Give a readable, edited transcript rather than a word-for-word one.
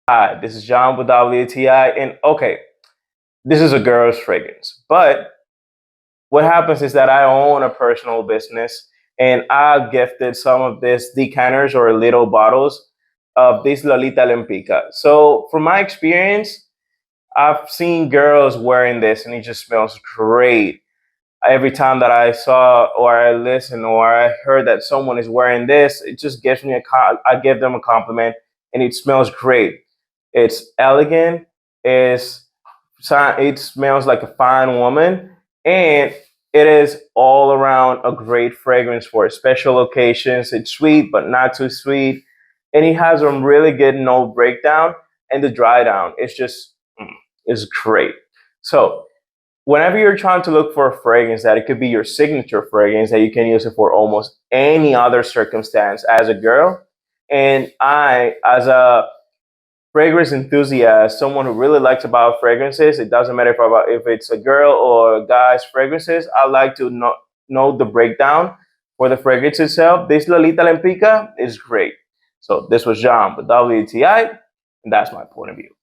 Hi, this is John with WTI, and okay, this is a girl's fragrance. But what happens is that I own a personal business, and I gifted some of these decanters or little bottles of this Lolita Lempicka. So, from my experience, I've seen girls wearing this, and it just smells great. Every time that I saw or I listened or I heard that someone is wearing this, it just gives me I give them a compliment, and it smells great. It's elegant. It's it smells like a fine woman, and it is all around a great fragrance for special occasions. It's sweet but not too sweet, and it has a really good note breakdown, and the dry down. It's just it's great. So whenever you're trying to look for a fragrance that it could be your signature fragrance that you can use it for almost any other circumstance as a girl, and I as a fragrance enthusiast, someone who really likes about fragrances. It doesn't matter if it's a girl or a guy's fragrances. I like to know the breakdown for the fragrance itself. This Lolita Lempicka is great. So this was John with WTI, and that's my point of view.